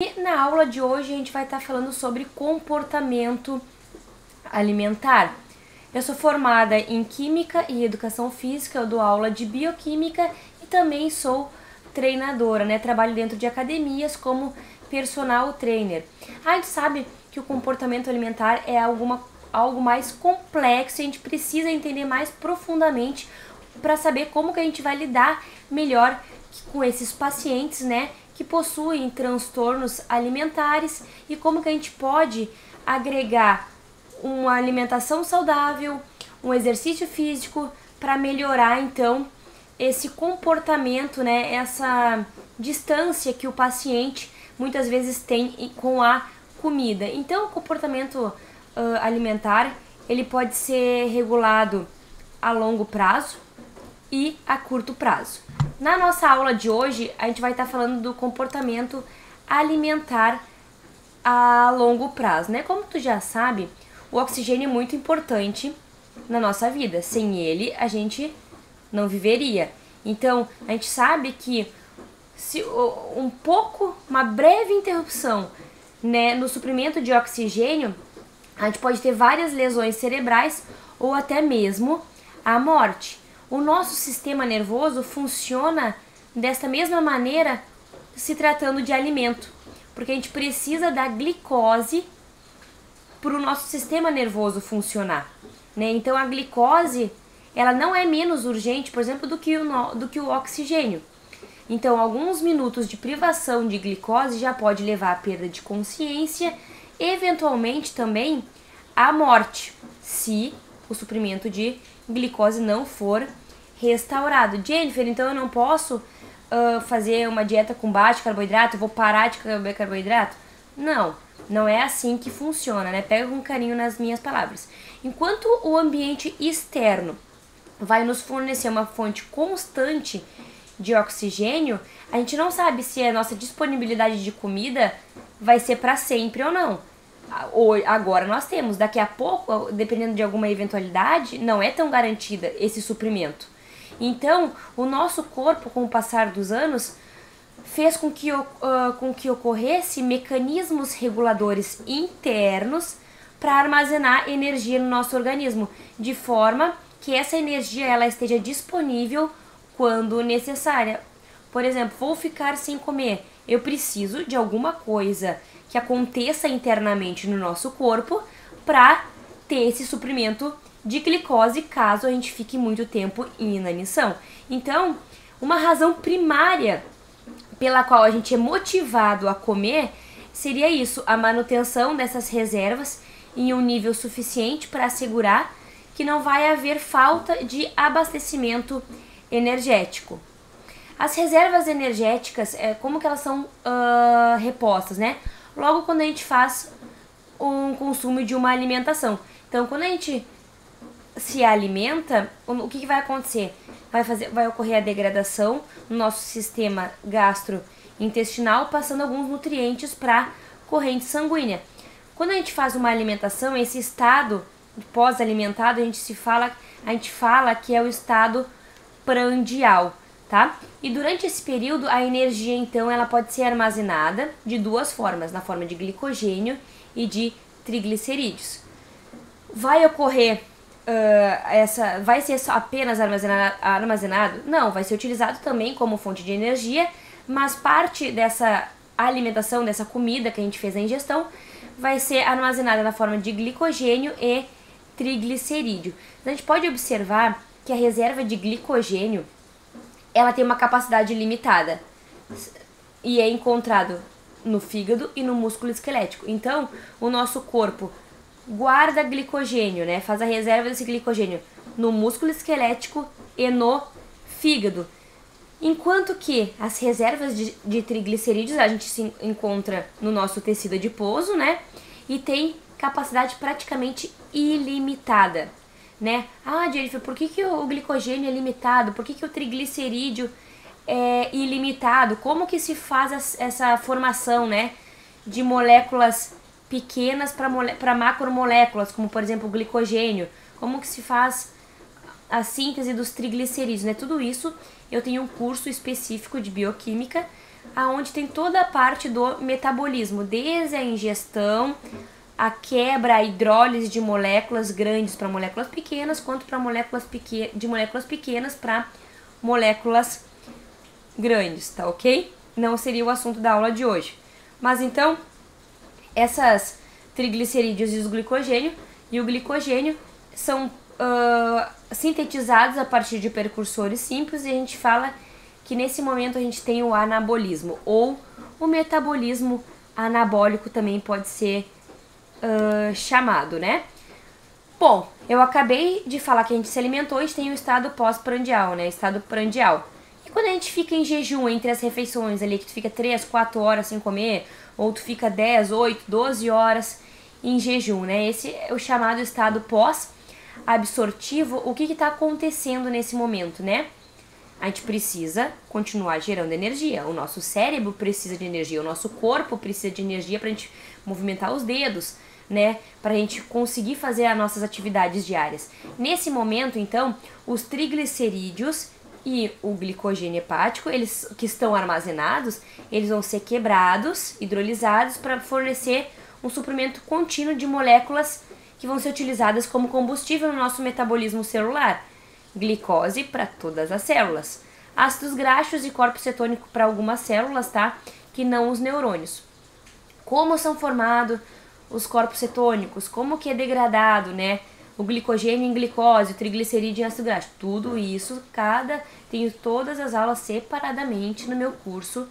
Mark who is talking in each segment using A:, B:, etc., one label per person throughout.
A: E na aula de hoje a gente vai estar falando sobre comportamento alimentar. Eu sou formada em Química e Educação Física, eu dou aula de Bioquímica e também sou treinadora, né? Trabalho dentro de academias como personal trainer. A gente sabe que o comportamento alimentar é algo mais complexo e a gente precisa entender mais profundamente para saber como que a gente vai lidar melhor com esses pacientes, né, que possuem transtornos alimentares e como que a gente pode agregar uma alimentação saudável, um exercício físico para melhorar então esse comportamento, né, essa distância que o paciente muitas vezes tem com a comida. Então, o comportamento alimentar, ele pode ser regulado a longo prazo e a curto prazo. Na nossa aula de hoje, a gente vai estar falando do comportamento alimentar a longo prazo, né? Como tu já sabe, o oxigênio é muito importante na nossa vida. Sem ele, a gente não viveria. Então, a gente sabe que se uma breve interrupção, né, no suprimento de oxigênio, a gente pode ter várias lesões cerebrais ou até mesmo a morte. O nosso sistema nervoso funciona desta mesma maneira se tratando de alimento, porque a gente precisa da glicose para o nosso sistema nervoso funcionar, né? Então a glicose, ela não é menos urgente, por exemplo, do que o oxigênio. Então alguns minutos de privação de glicose já pode levar à perda de consciência, eventualmente também à morte, se o suprimento de glicose não for restaurado. Jennifer, então eu não posso fazer uma dieta com baixo carboidrato, eu vou parar de comer carboidrato? Não, não é assim que funciona, né? Pega com carinho nas minhas palavras. Enquanto o ambiente externo vai nos fornecer uma fonte constante de oxigênio, a gente não sabe se a nossa disponibilidade de comida vai ser para sempre ou não. Agora nós temos, daqui a pouco, dependendo de alguma eventualidade, não é tão garantida esse suprimento. Então, o nosso corpo, com o passar dos anos, fez com que ocorresse mecanismos reguladores internos para armazenar energia no nosso organismo, de forma que essa energia ela esteja disponível quando necessária. Por exemplo, vou ficar sem comer, eu preciso de alguma coisa que aconteça internamente no nosso corpo para ter esse suprimento de glicose caso a gente fique muito tempo em inanição. Então, uma razão primária pela qual a gente é motivado a comer seria isso, a manutenção dessas reservas em um nível suficiente para assegurar que não vai haver falta de abastecimento energético. As reservas energéticas, como que elas são repostas, né? Logo quando a gente faz um consumo de uma alimentação. Então, quando a gente se alimenta, o que vai acontecer? Vai ocorrer a degradação no nosso sistema gastrointestinal, passando alguns nutrientes para a corrente sanguínea. Quando a gente faz uma alimentação, esse estado pós-alimentado, a gente fala que é o estado prandial, tá? E durante esse período, a energia, então, ela pode ser armazenada de duas formas, na forma de glicogênio e de triglicerídeos. Vai ocorrer vai ser apenas armazenado? Não, vai ser utilizado também como fonte de energia, mas parte dessa alimentação, dessa comida que a gente fez a ingestão, vai ser armazenada na forma de glicogênio e triglicerídeo. A gente pode observar que a reserva de glicogênio ela tem uma capacidade limitada e é encontrado no fígado e no músculo esquelético. Então, o nosso corpo guarda glicogênio, né? Faz a reserva desse glicogênio no músculo esquelético e no fígado. Enquanto que as reservas de triglicerídeos a gente se encontra no nosso tecido adiposo, né? E tem capacidade praticamente ilimitada, né? Ah, Jennifer, por que o glicogênio é limitado? Por que o triglicerídeo é ilimitado? Como que se faz essa formação, né, de moléculas pequenas para macromoléculas, como por exemplo o glicogênio? Como que se faz a síntese dos triglicerídeos, né? Tudo isso eu tenho um curso específico de bioquímica aonde tem toda a parte do metabolismo, desde a ingestão, a quebra, a hidrólise de moléculas grandes para moléculas pequenas, quanto para de moléculas pequenas para moléculas grandes, tá ok? Não seria o assunto da aula de hoje. Mas então, essas triglicerídeos e o glicogênio são sintetizados a partir de precursores simples, e a gente fala que nesse momento a gente tem o anabolismo, ou o metabolismo anabólico também pode ser chamado, né? Bom, eu acabei de falar que a gente se alimentou, a gente tem o estado pós-prandial, né? Estado prandial. E quando a gente fica em jejum entre as refeições ali, que tu fica 3, 4 horas sem comer, ou tu fica 10, 8, 12 horas em jejum, né? Esse é o chamado estado pós-absortivo. O que está acontecendo nesse momento, né? A gente precisa continuar gerando energia. O nosso cérebro precisa de energia, o nosso corpo precisa de energia para a gente movimentar os dedos, né? Para a gente conseguir fazer as nossas atividades diárias. Nesse momento, então, os triglicerídeos e o glicogênio hepático, eles que estão armazenados, eles vão ser quebrados, hidrolisados, para fornecer um suprimento contínuo de moléculas que vão ser utilizadas como combustível no nosso metabolismo celular. Glicose para todas as células, ácidos graxos e corpo cetônico para algumas células, tá? Que não os neurônios. Como são formados os corpos cetônicos? Como que é degradado, né? O glicogênio em glicose, o triglicerídeo em ácido graxo. Tudo isso, tenho todas as aulas separadamente no meu curso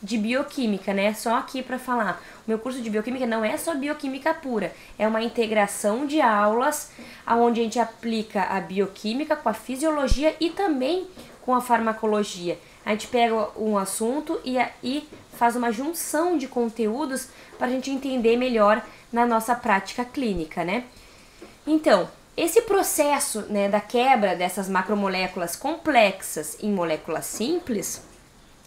A: de bioquímica, né? Só aqui para falar. O meu curso de bioquímica não é só bioquímica pura, é uma integração de aulas onde a gente aplica a bioquímica com a fisiologia e também com a farmacologia. A gente pega um assunto e faz uma junção de conteúdos para a gente entender melhor na nossa prática clínica, né? Então, esse processo, né, da quebra dessas macromoléculas complexas em moléculas simples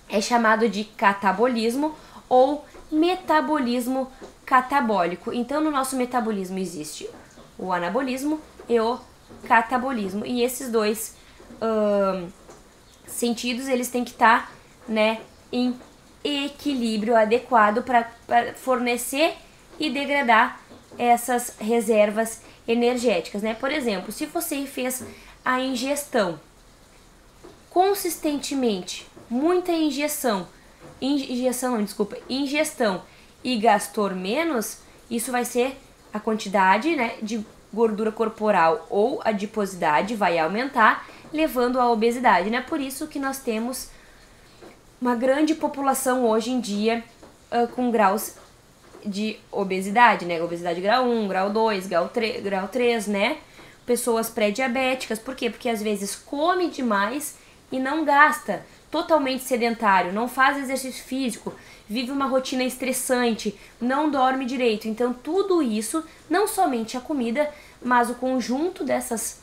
A: é chamado de catabolismo ou metabolismo catabólico. Então, no nosso metabolismo existe o anabolismo e o catabolismo. E esses dois sentidos, eles têm que estar, né, em equilíbrio adequado para fornecer e degradar essas reservas energéticas, né? Por exemplo, se você fez a ingestão consistentemente, muita ingestão e gastou menos, isso vai ser a quantidade, né, de gordura corporal ou adiposidade vai aumentar, levando à obesidade, né? Por isso que nós temos uma grande população hoje em dia com graus de obesidade, né? Obesidade grau 1, grau 2, grau 3, né? Pessoas pré-diabéticas. Por quê? Porque às vezes come demais e não gasta. Totalmente sedentário, não faz exercício físico, vive uma rotina estressante, não dorme direito. Então tudo isso, não somente a comida, mas o conjunto dessas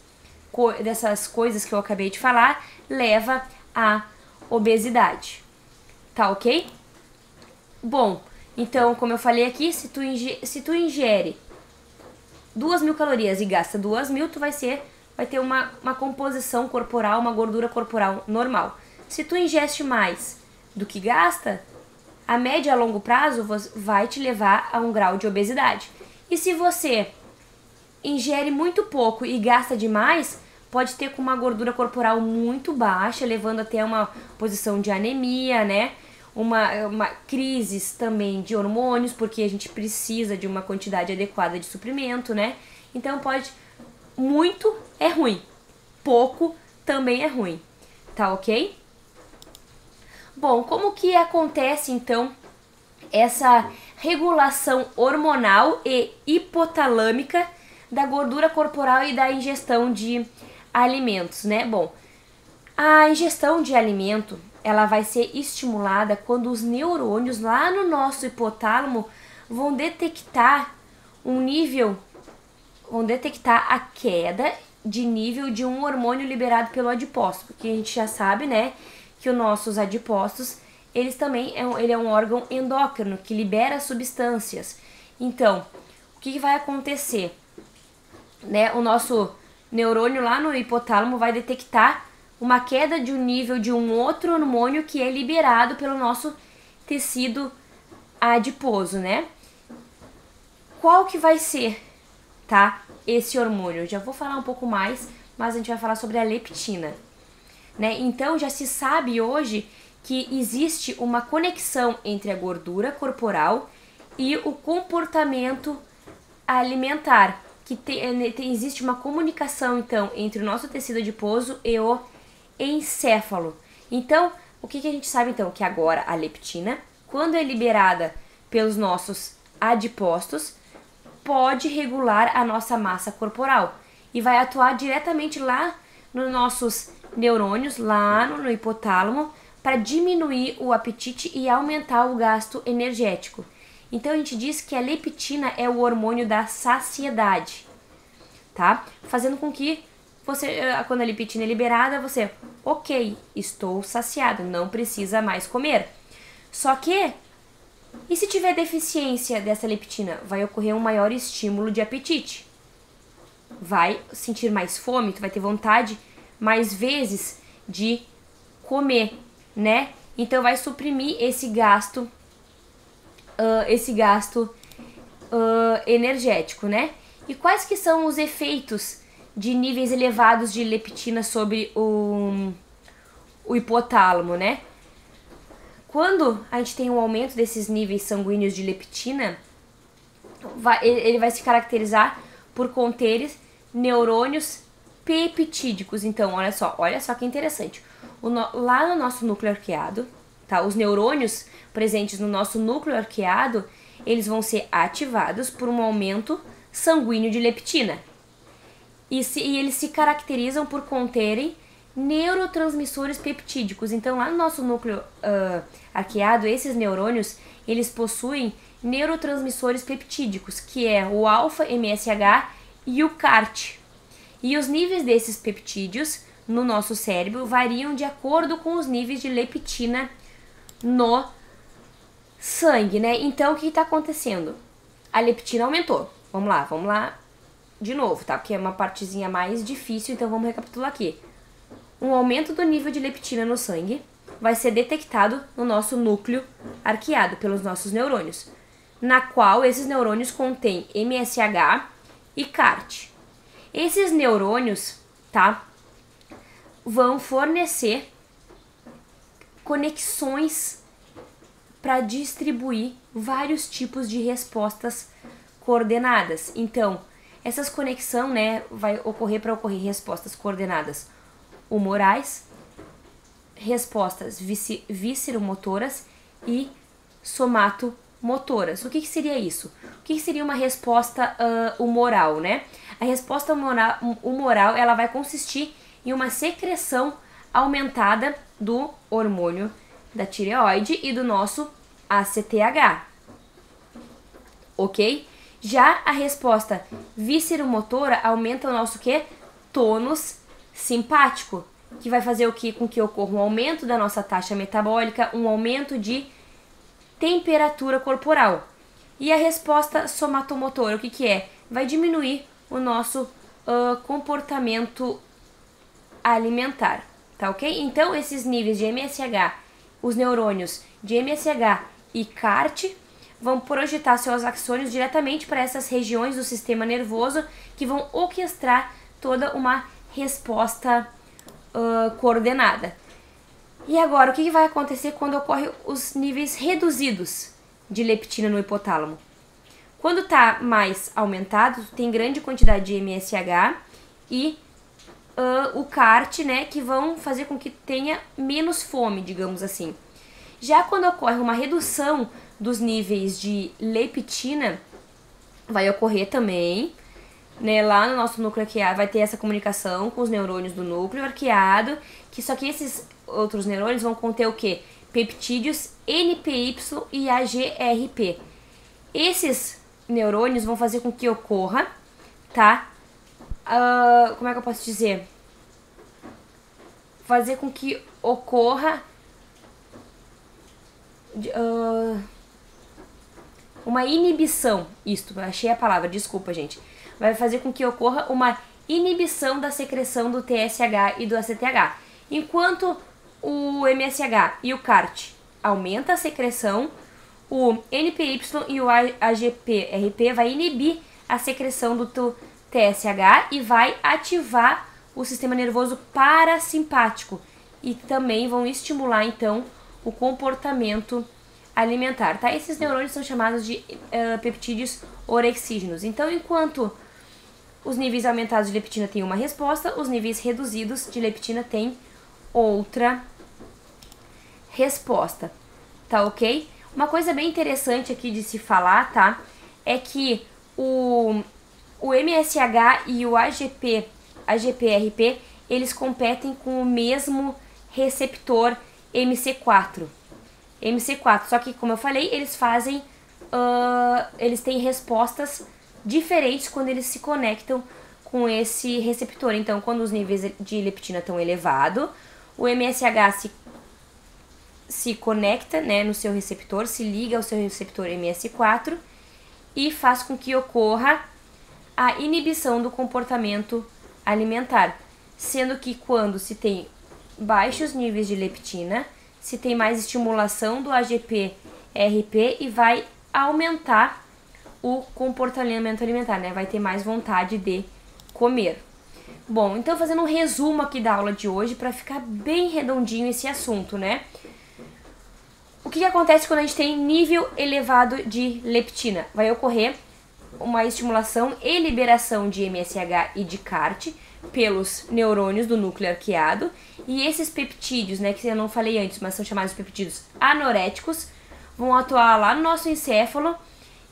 A: coisas que eu acabei de falar, leva à obesidade. Tá ok? Bom, então, como eu falei aqui, se tu ingere 2.000 calorias e gasta 2.000, tu vai ter uma composição corporal, uma gordura corporal normal. Se tu ingeste mais do que gasta, a média a longo prazo vai te levar a um grau de obesidade. E se você ingere muito pouco e gasta demais, pode ter com uma gordura corporal muito baixa, levando até uma posição de anemia, né? Uma crise também de hormônios, porque a gente precisa de uma quantidade adequada de suprimento, né? Então muito é ruim, pouco também é ruim, tá ok? Bom, como que acontece então essa regulação hormonal e hipotalâmica da gordura corporal e da ingestão de alimentos, né? Bom, a ingestão de alimento, ela vai ser estimulada quando os neurônios lá no nosso hipotálamo vão detectar a queda de nível de um hormônio liberado pelo adipócito, porque a gente já sabe, né, que os nossos adipócitos, ele é um órgão endócrino que libera substâncias. Então, o que vai acontecer? Né, o nosso neurônio lá no hipotálamo vai detectar uma queda de um nível de um outro hormônio que é liberado pelo nosso tecido adiposo, né? Qual que vai ser, tá, esse hormônio? Eu já vou falar um pouco mais, mas a gente vai falar sobre a leptina, né? Então já se sabe hoje que existe uma conexão entre a gordura corporal e o comportamento alimentar, que existe uma comunicação então entre o nosso tecido adiposo e o encéfalo. Então, o que a gente sabe então? Que agora a leptina, quando é liberada pelos nossos adipócitos, pode regular a nossa massa corporal e vai atuar diretamente lá nos nossos neurônios, lá no hipotálamo, para diminuir o apetite e aumentar o gasto energético. Então a gente diz que a leptina é o hormônio da saciedade, tá? Fazendo com que você, quando a leptina é liberada, você, ok, estou saciado, não precisa mais comer. Só que, e se tiver deficiência dessa leptina, vai ocorrer um maior estímulo de apetite. Vai sentir mais fome, tu vai ter vontade mais vezes de comer, né? Então vai suprimir esse gasto energético, né? E quais que são os efeitos de níveis elevados de leptina sobre o hipotálamo, né? Quando a gente tem um aumento desses níveis sanguíneos de leptina, ele vai se caracterizar por conter neurônios peptídicos. Então, olha só que interessante. Lá no nosso núcleo arqueado, tá? Os neurônios presentes no nosso núcleo arqueado, eles vão ser ativados por um aumento sanguíneo de leptina. E eles se caracterizam por conterem neurotransmissores peptídicos. Então, lá no nosso núcleo arqueado, esses neurônios, eles possuem neurotransmissores peptídicos, que é o alfa-MSH e o CART. E os níveis desses peptídeos no nosso cérebro variam de acordo com os níveis de leptina no sangue, né? Então, o que está acontecendo? A leptina aumentou. Vamos lá de novo, tá? Porque é uma partezinha mais difícil, então vamos recapitular aqui. Um aumento do nível de leptina no sangue vai ser detectado no nosso núcleo arqueado pelos nossos neurônios, na qual esses neurônios contêm MSH e CART. Esses neurônios, tá, vão fornecer conexões para distribuir vários tipos de respostas coordenadas. Então, essas conexões, né, vai ocorrer para ocorrer respostas coordenadas humorais, respostas visceromotoras e somatomotoras. O que seria isso? O que seria uma resposta humoral, né? A resposta humoral, ela vai consistir em uma secreção aumentada do hormônio da tireoide e do nosso ACTH, ok? Já a resposta visceromotora aumenta o nosso quê? Tônus simpático, que vai fazer o que? Com que ocorra um aumento da nossa taxa metabólica, um aumento de temperatura corporal. E a resposta somatomotora, o que é? Vai diminuir o nosso comportamento alimentar, tá ok? Então, esses níveis de MSH, os neurônios de MSH e CART, vão projetar seus axônios diretamente para essas regiões do sistema nervoso que vão orquestrar toda uma resposta coordenada. E agora, o que vai acontecer quando ocorrem os níveis reduzidos de leptina no hipotálamo? Quando está mais aumentado, tem grande quantidade de MSH e o CART, né, que vão fazer com que tenha menos fome, digamos assim. Já quando ocorre uma redução dos níveis de leptina, vai ocorrer também, né, lá no nosso núcleo arqueado, vai ter essa comunicação com os neurônios do núcleo arqueado, só que esses outros neurônios vão conter o quê? Peptídeos NPY e AGRP. Esses neurônios vão fazer com que ocorra, tá? Como é que eu posso dizer? Fazer com que ocorra uma inibição. Isto, achei a palavra, desculpa, gente. Vai fazer com que ocorra uma inibição da secreção do TSH e do ACTH. Enquanto o MSH e o CART aumenta a secreção, o NPY e o AGPRP vai inibir a secreção do TSH e vai ativar o sistema nervoso parasimpático e também vão estimular então o comportamento alimentar, tá? Esses neurônios são chamados de peptídeos orexígenos. Então, enquanto os níveis aumentados de leptina têm uma resposta, os níveis reduzidos de leptina têm outra resposta, tá ok? Uma coisa bem interessante aqui de se falar, tá? É que o MSH e o AGPRP, eles competem com o mesmo receptor MC4. Só que, como eu falei, eles fazem, eles têm respostas diferentes quando eles se conectam com esse receptor. Então, quando os níveis de leptina estão elevados, o MSH se conecta, né, no seu receptor, se liga ao seu receptor MS4 e faz com que ocorra a inibição do comportamento alimentar. Sendo que quando se tem baixos níveis de leptina, se tem mais estimulação do AGPRP e vai aumentar o comportamento alimentar, né? Vai ter mais vontade de comer. Bom, então fazendo um resumo aqui da aula de hoje para ficar bem redondinho esse assunto, né? O que acontece quando a gente tem nível elevado de leptina? Vai ocorrer uma estimulação e liberação de MSH e de CART pelos neurônios do núcleo arqueado, e esses peptídeos, né, que eu não falei antes, mas são chamados peptídeos anoréticos, vão atuar lá no nosso encéfalo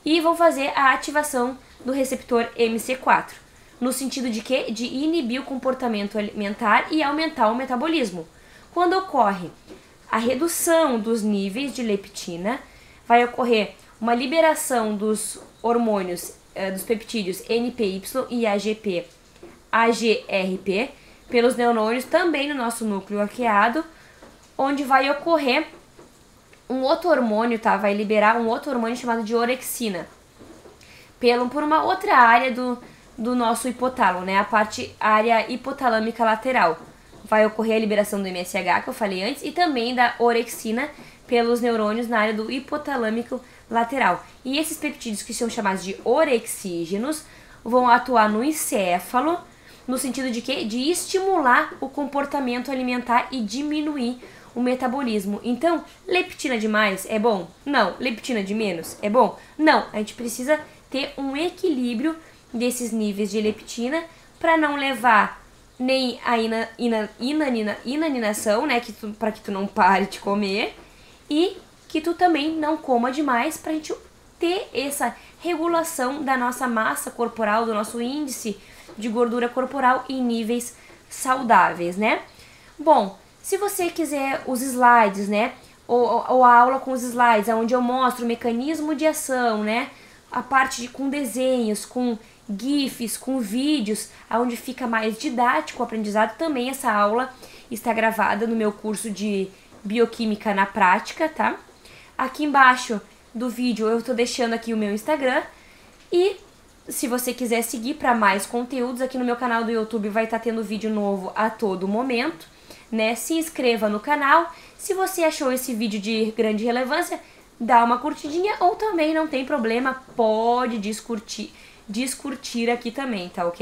A: e vão fazer a ativação do receptor MC4, no sentido de quê? De inibir o comportamento alimentar e aumentar o metabolismo. Quando ocorre a redução dos níveis de leptina, vai ocorrer uma liberação dos hormônios, dos peptídeos NPY e AGRP pelos neurônios também no nosso núcleo arqueado, onde vai ocorrer um outro hormônio, tá? Vai liberar um outro hormônio chamado de orexina por uma outra área do nosso hipotálamo, né? A área hipotalâmica lateral. Vai ocorrer a liberação do MSH, que eu falei antes, e também da orexina pelos neurônios na área do hipotalâmico lateral. E esses peptídeos, que são chamados de orexígenos, vão atuar no encéfalo, no sentido de quê? De estimular o comportamento alimentar e diminuir o metabolismo. Então, leptina demais é bom? Não. Leptina de menos é bom? Não. A gente precisa ter um equilíbrio desses níveis de leptina para não levar nem a inanição, né, para que tu não pare de comer, e que tu também não coma demais, para a gente ter essa regulação da nossa massa corporal, do nosso índice de gordura corporal em níveis saudáveis, né? Bom, se você quiser os slides, né, ou a aula com os slides, onde eu mostro o mecanismo de ação, né, a parte com desenhos, com GIFs, com vídeos, onde fica mais didático o aprendizado, também essa aula está gravada no meu curso de Bioquímica na Prática, tá? Aqui embaixo do vídeo eu tô deixando aqui o meu Instagram, e se você quiser seguir para mais conteúdos, aqui no meu canal do YouTube vai estar tendo vídeo novo a todo momento, né? Se inscreva no canal. Se você achou esse vídeo de grande relevância, dá uma curtidinha, ou também não tem problema, pode descurtir aqui também, tá ok?